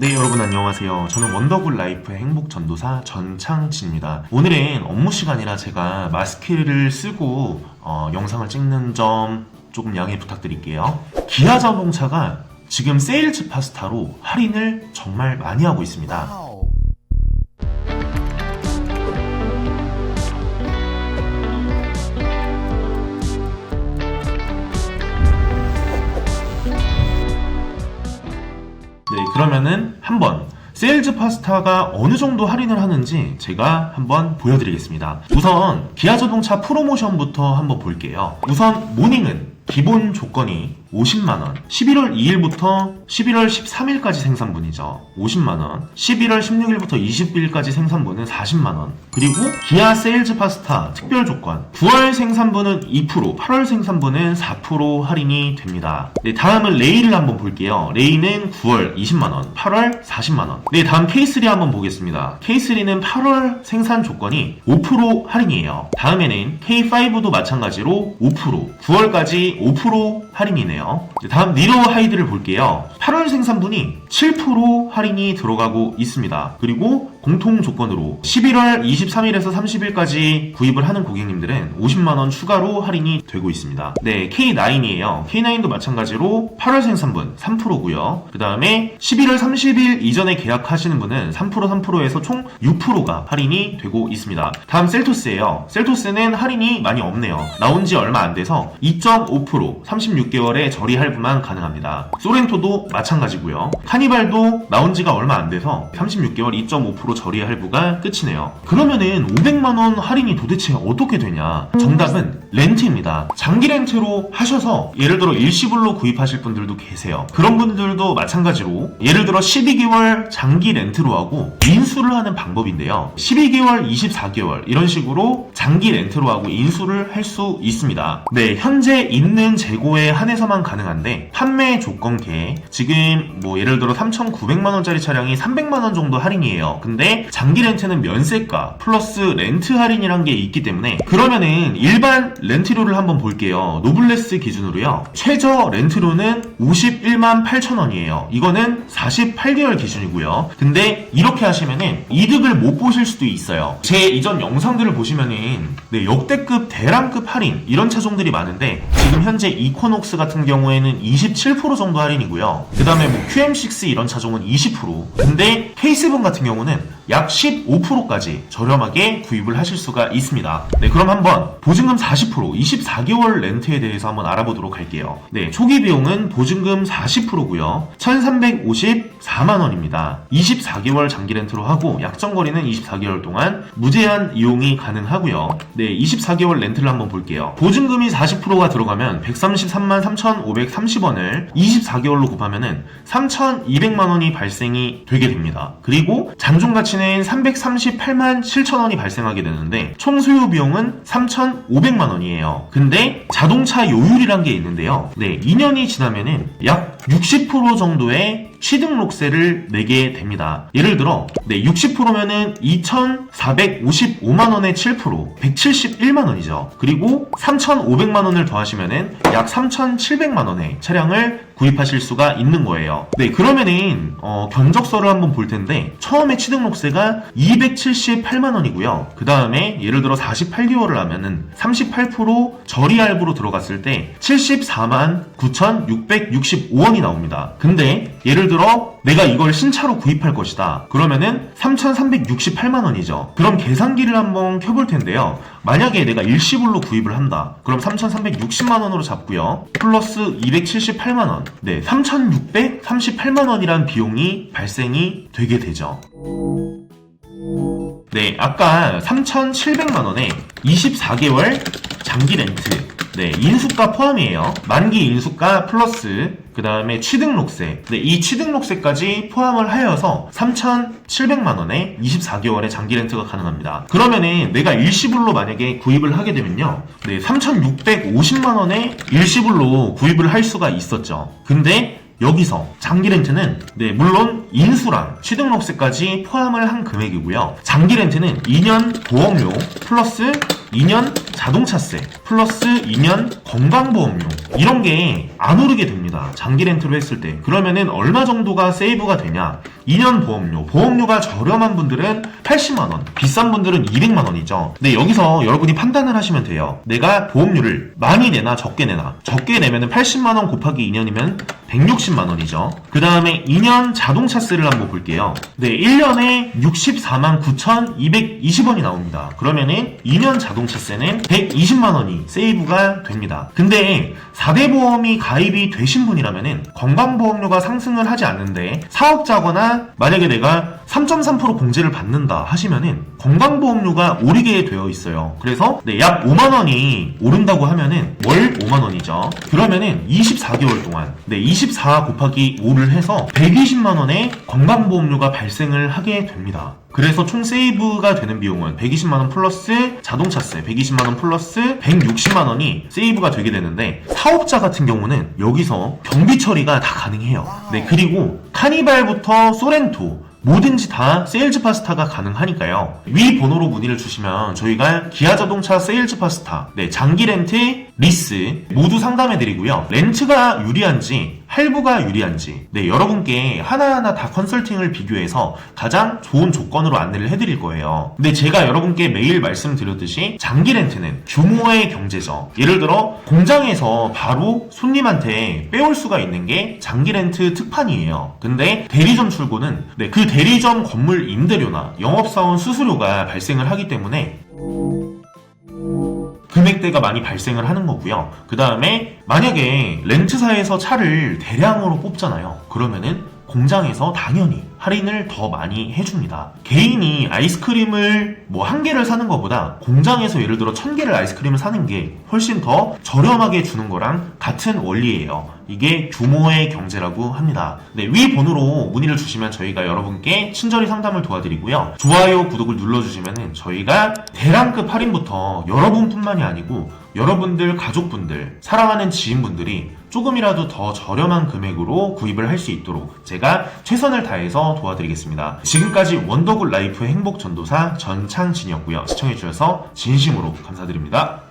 네, 여러분 안녕하세요. 저는 원더굿 라이프의 행복 전도사 전창진입니다. 오늘은 업무 시간이라 제가 마스크를 쓰고 영상을 찍는 점 조금 양해 부탁드릴게요. 기아 자동차가 지금 세일즈 파스타로 할인을 정말 많이 하고 있습니다. 네, 그러면은 한번 세일즈 파스타가 어느 정도 할인을 하는지 제가 한번 보여드리겠습니다. 우선 기아 자동차 프로모션부터 한번 볼게요. 우선 모닝은 기본 조건이 50만원, 11월 2일부터 11월 13일까지 생산분이죠. 50만원, 11월 16일부터 20일까지 생산분은 40만원, 그리고 기아 세일즈 파스타 특별 조건 9월 생산분은 2%, 8월 생산분은 4% 할인이 됩니다. 네, 다음은 레이를 한번 볼게요. 레이는 9월 20만원, 8월 40만원. 네, 다음 K3 한번 보겠습니다. K3는 8월 생산 조건이 5% 할인이에요. 다음에는 K5도 마찬가지로 5%, 9월까지 5% 할인이네요. 다음 니로 하이드를 볼게요. 8월 생산분이 7% 할인이 들어가고 있습니다. 그리고 공통 조건으로 11월 23일에서 30일까지 구입을 하는 고객님들은 50만원 추가로 할인이 되고 있습니다. 네, K9이에요. K9도 마찬가지로 8월 생산분 3%고요. 그 다음에 11월 30일 이전에 계약하시는 분은 3%에서 총 6%가 할인이 되고 있습니다. 다음 셀토스예요. 셀토스는 할인이 많이 없네요. 나온 지 얼마 안 돼서 2.5%, 36개월의 저리 할부만 가능합니다. 소렌토도 마찬가지고요. 카니발도 나온 지가 얼마 안 돼서 36개월 2.5% 저리 할부가 끝이네요. 그러면은 500만원 할인이 도대체 어떻게 되냐? 정답은 렌트입니다. 장기 렌트로 하셔서 예를 들어 일시불로 구입하실 분들도 계세요. 그런 분들도 마찬가지로 예를 들어 12개월 장기 렌트로 하고 인수를 하는 방법인데요. 12개월, 24개월 이런 식으로 장기 렌트로 하고 인수를 할 수 있습니다. 네, 현재 있는 재고에 한해서만 가능한데 판매 조건계 지금 뭐 예를 들어 3,900만원짜리 차량이 300만원 정도 할인이에요. 근데 장기 렌트는 면세가 플러스 렌트 할인이란 게 있기 때문에 그러면은 일반 렌트료를 한번 볼게요. 노블레스 기준으로요. 최저 렌트료는 51만 8천원이에요. 이거는 48개월 기준이고요. 근데 이렇게 하시면은 이득을 못 보실 수도 있어요. 제 이전 영상들을 보시면은 네, 역대급 대랑급 할인 이런 차종들이 많은데 지금 현재 이코녹스 같은 경우에는 27% 정도 할인이고요. 그 다음에 뭐 QM6 이런 차종은 20%. 근데 K7 같은 경우는 약 15%까지 저렴하게 구입을 하실 수가 있습니다. 네, 그럼 한번 보증금 40%, 24개월 렌트에 대해서 한번 알아보도록 할게요. 네, 초기 비용은 보증금 40%고요. 1,354만원입니다. 24개월 장기 렌트로 하고 약정거리는 24개월 동안 무제한 이용이 가능하고요. 네, 24개월 렌트를 한번 볼게요. 보증금이 40%가 들어가면 133만 3,530원을 24개월로 곱하면은 3,200만원이 발생이 되게 됩니다. 그리고 장중 가치는 338만 7천원이 발생하게 되는데 총 소요 비용은 3,500만원이에요. 근데 자동차 요율이란 게 있는데요. 네, 2년이 지나면은 약 60% 정도의 취등록세를 내게 됩니다. 예를 들어 60%면은 2,455만원의 7%, 171만원이죠. 그리고 3,500만원을 더하시면은 약 3,700만원의 차량을 구입하실 수가 있는 거예요. 네, 그러면은 견적서를 한번 볼 텐데 처음에 취등록세가 278만원이고요. 그 다음에 예를 들어 48개월을 하면은 38% 저리 할부로 들어갔을 때 74만 9,665원이 나옵니다. 근데 예를 들어 내가 이걸 신차로 구입할 것이다. 그러면은 3,368만원이죠. 그럼 계산기를 한번 켜볼 텐데요. 만약에 내가 일시불로 구입을 한다. 그럼 3,360만원으로 잡고요. 플러스 278만원. 네, 3,638만원이란 비용이 발생이 되게 되죠. 네, 아까 3,700만원에 24개월 장기 렌트. 네, 인수가 포함이에요. 만기 인수가 플러스 그 다음에 취등록세. 네, 이 취등록세까지 포함을 하여서 3,700만원에 24개월의 장기 렌트가 가능합니다. 그러면은 내가 일시불로 만약에 구입을 하게 되면요. 네, 3,650만원에 일시불로 구입을 할 수가 있었죠. 근데 여기서 장기 렌트는 물론 인수랑 취등록세까지 포함을 한 금액이고요. 장기 렌트는 2년 보험료 플러스 2년 자동차세 플러스 2년 건강보험료 이런 게 안 오르게 됩니다. 장기 렌트로 했을 때. 그러면은 얼마 정도가 세이브가 되냐? 2년 보험료가 저렴한 분들은 80만원, 비싼 분들은 200만원이죠. 근데 여기서 여러분이 판단을 하시면 돼요. 내가 보험료를 많이 내나 적게 내나. 적게 내면은 80만원 곱하기 2년이면 160만원이죠. 그 다음에 2년 자동차세를 한번 볼게요. 네, 1년에 64만 9,220원이 나옵니다. 그러면은 2년 자동차세는 120만원이 세이브가 됩니다. 근데 4대 보험이 가입이 되신 분이라면은 건강보험료가 상승을 하지 않는데 사업자거나 만약에 내가 3.3% 공제를 받는다 하시면은 건강보험료가 오르게 되어 있어요. 그래서 네, 약 5만원이 오른다고 하면은 월 5만원이죠. 그러면은 24개월 동안 24 곱하기 5를 해서 120만원의 건강보험료가 발생을 하게 됩니다. 그래서 총 세이브가 되는 비용은 120만원 플러스 자동차세 120만원 플러스 160만원이 세이브가 되게 되는데 사업자 같은 경우는 여기서 경비 처리가 다 가능해요. 네, 그리고 카니발부터 소렌토 뭐든지 다 세일즈 파스타가 가능하니까요. 위 번호로 문의를 주시면 저희가 기아자동차 세일즈 파스타, 장기 렌트, 리스 모두 상담해드리고요. 렌트가 유리한지 할부가 유리한지 여러분께 하나하나 다 컨설팅을 비교해서 가장 좋은 조건으로 안내를 해드릴 거예요. 근데 제가 여러분께 매일 말씀드렸듯이 장기 렌트는 규모의 경제죠. 예를 들어 공장에서 바로 손님한테 빼올 수가 있는 게 장기 렌트 특판이에요. 근데 대리점 출고는 그 대리점 건물 임대료나 영업사원 수수료가 발생을 하기 때문에 금액대가 많이 발생을 하는 거고요. 그 다음에 만약에 렌트사에서 차를 대량으로 뽑잖아요. 그러면은 공장에서 당연히 할인을 더 많이 해줍니다. 개인이 아이스크림을 한 개를 사는 것보다 공장에서 예를 들어 1000개를 아이스크림을 사는 게 훨씬 더 저렴하게 주는 거랑 같은 원리예요. 이게 규모의 경제라고 합니다. 위 번호로 문의를 주시면 저희가 여러분께 친절히 상담을 도와드리고요. 좋아요, 구독을 눌러주시면 저희가 대량급 할인부터 여러분뿐만이 아니고 여러분들 가족분들, 사랑하는 지인분들이 조금이라도 더 저렴한 금액으로 구입을 할 수 있도록 제가 최선을 다해서 도와드리겠습니다. 지금까지 원더굿 라이프 행복 전도사 전창진이었고요. 시청해주셔서 진심으로 감사드립니다.